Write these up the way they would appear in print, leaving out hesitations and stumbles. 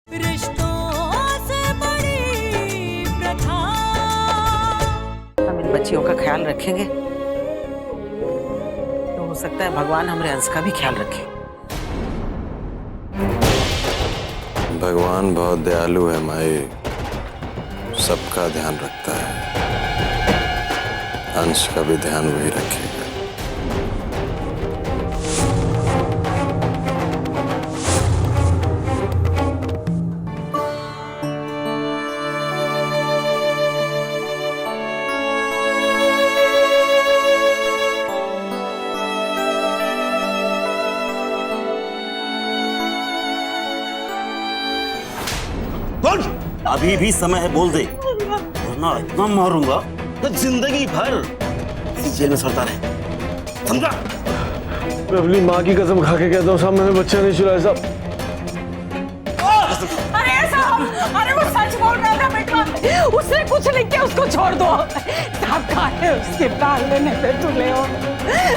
हम इन बच्चियों का ख्याल रखेंगे तो हो सकता है भगवान हमारे अंश का भी ख्याल रखे। भगवान बहुत दयालु है माई, सबका ध्यान रखता है, अंश का भी ध्यान वही रखेगा। अभी भी समय है, बोल दे, वरना इतना मारूंगा तो जिंदगी भर जेल में सड़ता रहे, समझा? मैं अपनी माँ की कसम खा के कहता हूँ साहब, मैंने बच्चा नहीं चुराया साहब। अरे साहब, अरे वो सच बोल रहा था बेटा, उसने कुछ नहीं किया, उसको छोड़ दो साहब। कहा है उसके बाल लेने पे तुले हो?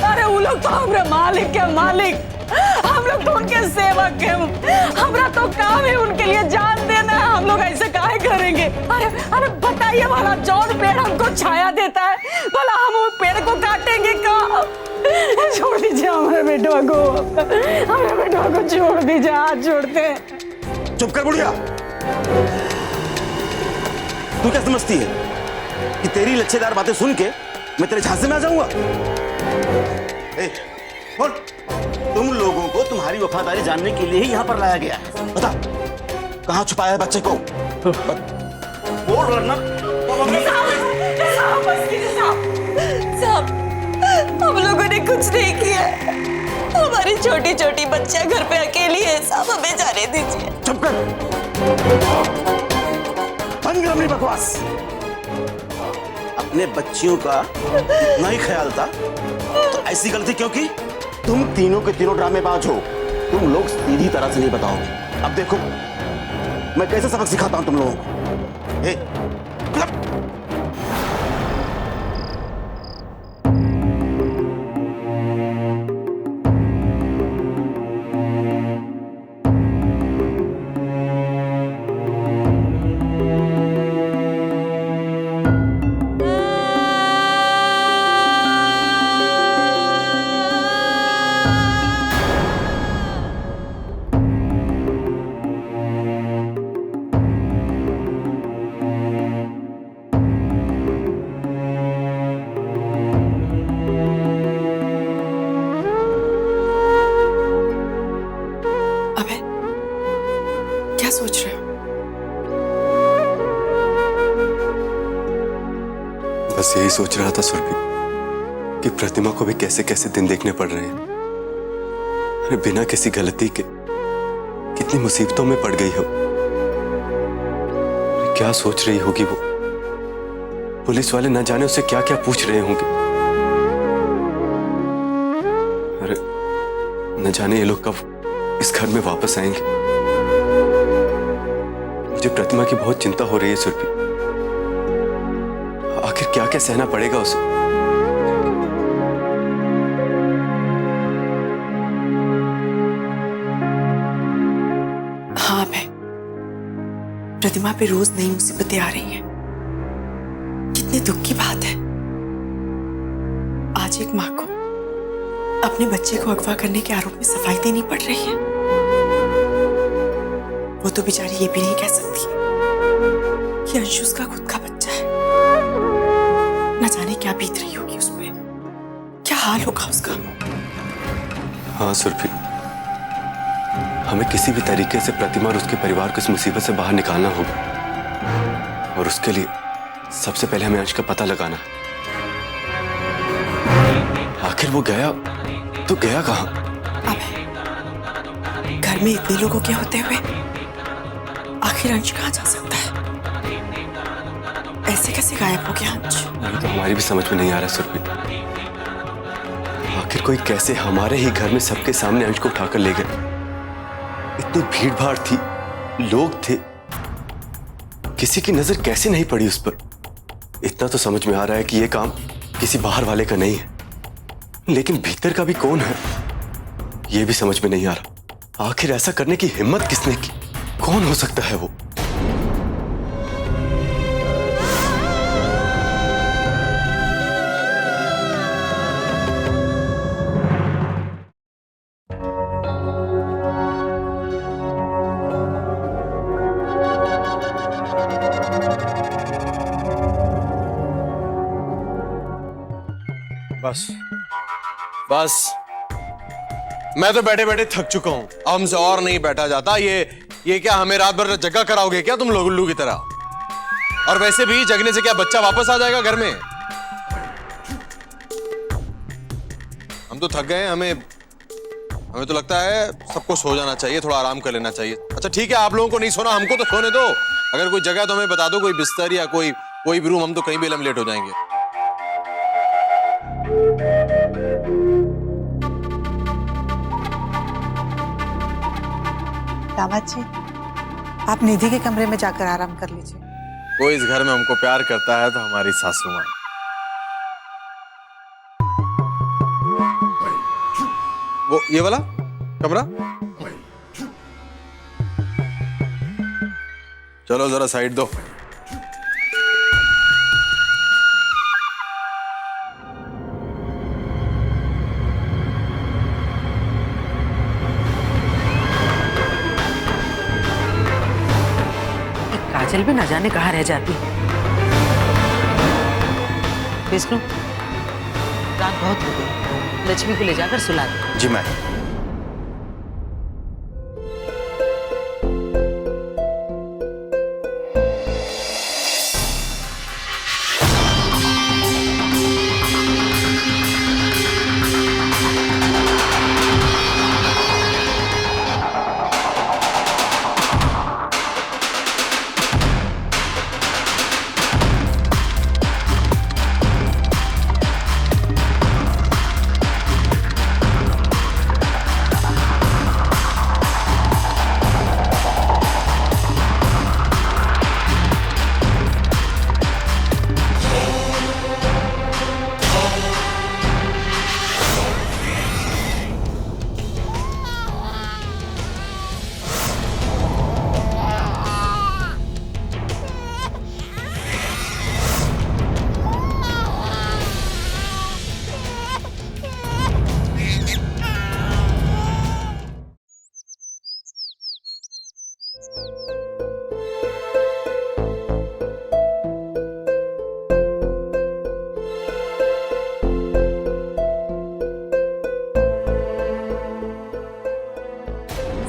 अरे वो लोग तो हमारे मालिक है, मालिक, हम लोग तो उनके सेवक हैं, हमारा तो काम है उनके लिए जान देना है, हम लोग ऐसे काहे करेंगे? अरे अरे बताइए भला, जौन पेड़ हमको छाया देता है, भला हम वो पेड़ को काटेंगे कहाँ? छोड़ दीजिए हमारे बेटवा को, हमारे बेटवा को छोड़ दीजिए, हाथ छोड़ते हैं। चुप कर बुढ़िया, तू क्या समझती है कि तेरी लच्छेदार बातें सुन के मैं तेरे झांसे में आ जाऊंगा? बोल, तुम लोगों को तुम्हारी वफादारी जानने के लिए ही यहाँ पर लाया गया है। बता, कहाँ छुपाया है बच्चे को? बोल वरना साहब, हम लोगों ने कुछ नहीं किया, हमारी छोटी छोटी बच्चियां घर पे अकेली है साहब, हमें जाने दीजिए। चुप कर, बंद कर अपनी बकवास। अपने बच्चियों का इतना ही ख्याल था तो ऐसी गलती क्यों की? तुम तीनों के तीनों ड्रामेबाज हो, तुम लोग सीधी तरह से नहीं बताओगे। अब देखो मैं कैसे सबक सिखाता हूं तुम लोगों को। हे, क्या सोच रहे हो? बस यही सोच रहा था सुरभि कि प्रतिमा को भी कैसे कैसे दिन देखने पड़ रहे हैं। अरे बिना किसी गलती के कितनी मुसीबतों में पड़ गई हो। क्या सोच रही होगी वो? पुलिस वाले न जाने उससे क्या क्या पूछ रहे होंगे। अरे न जाने ये लोग कब इस घर में वापस आएंगे। मुझे प्रतिमा की बहुत चिंता हो रही है सुरभि। आखिर क्या क्या सहना पड़ेगा उसे। हाँ मैं, प्रतिमा पे रोज नई मुसीबतें आ रही हैं। कितने दुख की बात है, आज एक माँ को अपने बच्चे को अगवा करने के आरोप में सफाई देनी पड़ रही है। वो तो बेचारी ये भी नहीं कह सकती कि अंशु उसका खुद का बच्चा है। न जाने क्या बीत रही होगी उस पे, क्या हाल होगा उसका। हाँ सुरभि, हमें किसी भी तरीके से प्रतिमा और उसके परिवार को इस मुसीबत से बाहर निकालना होगा, और उसके लिए सबसे पहले हमें अंश का पता लगाना। आखिर वो गया तो गया कहाँ? अब घर में इतने लोगों के होते हुए आखिर अंश कहाँ जा सकता है? ऐसे कैसे गायब हो गया अंश? तो हमारी भी समझ में नहीं आ रहा सुरभि। आखिर कोई कैसे हमारे ही घर में सबके सामने अंश को उठाकर ले गए। इतनी भीड़ भाड़ थी, लोग थे, किसी की नजर कैसे नहीं पड़ी उस पर। इतना तो समझ में आ रहा है कि यह काम किसी बाहर वाले का नहीं है, लेकिन भीतर का भी कौन है यह भी समझ में नहीं आ रहा। आखिर ऐसा करने की हिम्मत किसने की? कौन हो सकता है वो? बस बस, मैं तो बैठे बैठे थक चुका हूं, अब हमसे और नहीं बैठा जाता। ये क्या हमें रात भर जगह कराओगे क्या तुम लोग उल्लू की तरह? और वैसे भी जगने से क्या बच्चा वापस आ जाएगा घर में? हम तो थक गए, हमें तो लगता है सबको सो जाना चाहिए, थोड़ा आराम कर लेना चाहिए। अच्छा ठीक है, आप लोगों को नहीं सोना, हमको तो सोने दो। अगर कोई जगह तो हमें बता दो, कोई बिस्तर या कोई भी रूम, हम तो कहीं भी लेट हो जाएंगे। दामाद जी, आप निधि के कमरे में जाकर आराम कर लीजिए। कोई इस घर में हमको प्यार करता है तो हमारी सासू माँ। वो ये वाला कमरा, चलो जरा साइड दो। काजल भी न जाने कहाँ रह जाती। विष्णु, रात बहुत हो गई, लक्ष्मी को ले जाकर सुला दे। जी मैं।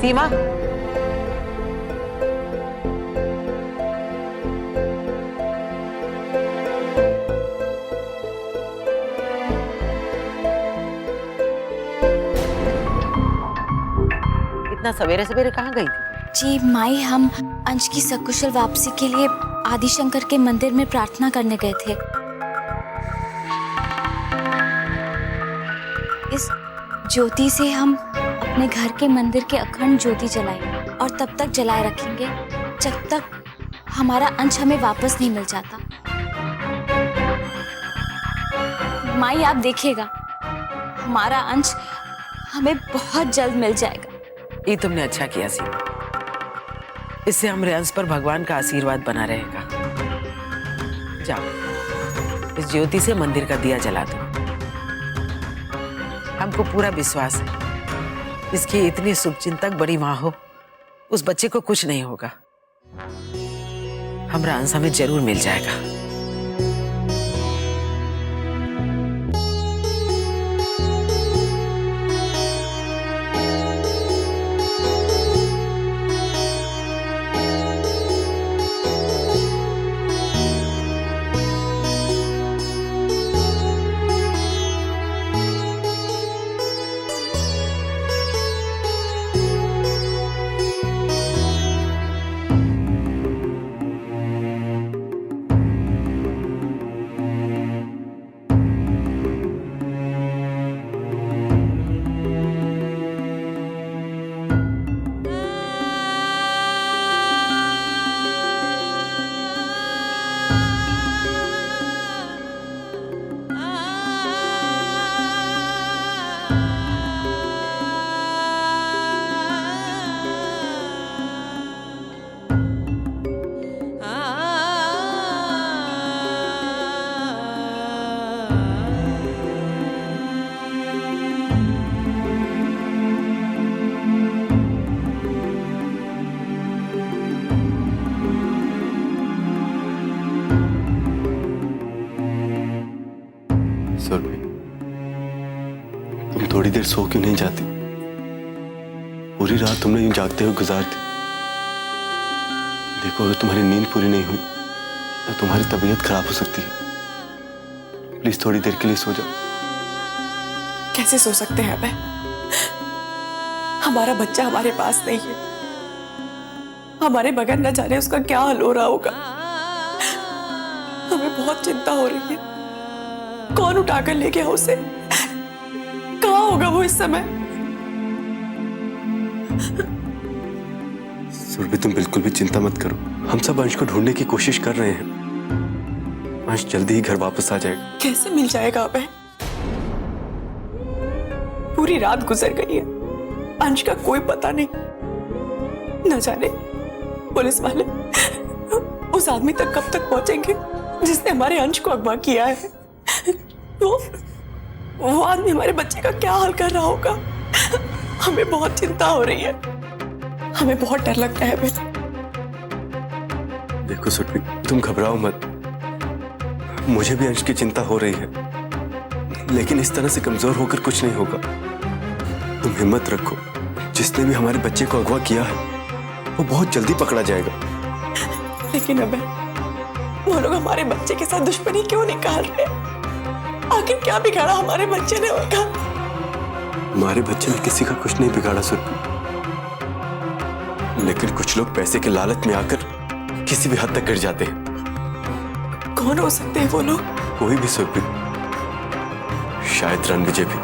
सीमा, इतना सवेरे सवेरे कहाँ गई थी? जी माई, हम अंश की सकुशल वापसी के लिए आदिशंकर के मंदिर में प्रार्थना करने गए थे। इस ज्योति से हम अपने घर के मंदिर के अखंड ज्योति जलाएंगे और तब तक जलाए रखेंगे जब तक हमारा अंश हमें वापस नहीं मिल जाता। माई आप देखिएगा, हमारा अंश हमें बहुत जल्द मिल जाएगा। ये तुमने अच्छा किया सीमा, इससे हमारे अंश पर भगवान का आशीर्वाद बना रहेगा। जाओ, इस ज्योति से मंदिर का दिया जला दो। हमको पूरा विश्वास है, इसकी इतनी शुभचिंतक बड़ी माँ हो, उस बच्चे को कुछ नहीं होगा। हमारा अंश हमें जरूर मिल जाएगा। सो क्यों नहीं जाती? पूरी रात तुमने यूं जागते हुए गुजार दी। देखो अगर तुम्हारी नींद पूरी नहीं हुई तो तुम्हारी तबीयत खराब हो सकती है। प्लीज थोड़ी देर के लिए सो जाओ। कैसे सो सकते हैं अबे? हमारा बच्चा हमारे पास नहीं है। हमारे बगैर न जाने उसका क्या हाल हो रहा होगा। हमें बहुत चिंता हो रही है। कौन उठाकर ले गया उसे? कहाँ होगा वो इस समय? सुरभि तुम बिल्कुल भी चिंता मत करो। हम सब अंश को ढूंढने की कोशिश कर रहे हैं। अंश जल्दी ही घर वापस आ जाएगा। कैसे मिल जाएगा अबे? पूरी रात गुजर गई है, अंश का कोई पता नहीं। न जाने पुलिस वाले उस आदमी तक कब तक पहुंचेंगे जिसने हमारे अंश को अगवा किया है। वो आदमी हमारे बच्चे का क्या हाल कर रहा होगा। हमें बहुत चिंता हो रही है। हमें बहुत डर लगता है बेटा। देखो सुरभि तुम घबराओ मत। मुझे भी अंश की चिंता हो रही है, लेकिन इस तरह से कमजोर होकर कुछ नहीं होगा। तुम हिम्मत रखो। जिसने भी हमारे बच्चे को अगवा किया है वो बहुत जल्दी पकड़ा जाएगा। लेकिन अबे वो लोग हमारे बच्चे के साथ दुश्मनी क्यों निकाल रहे? आखिर क्या बिगाड़ा हमारे बच्चे ने उनका? हमारे बच्चे ने किसी का कुछ नहीं बिगाड़ा सुरभि, लेकिन कुछ लोग पैसे के लालच में आकर किसी भी हद तक गिर जाते हैं। कौन हो सकते हैं वो लोग? कोई भी सुरभि, शायद रणविजय भी।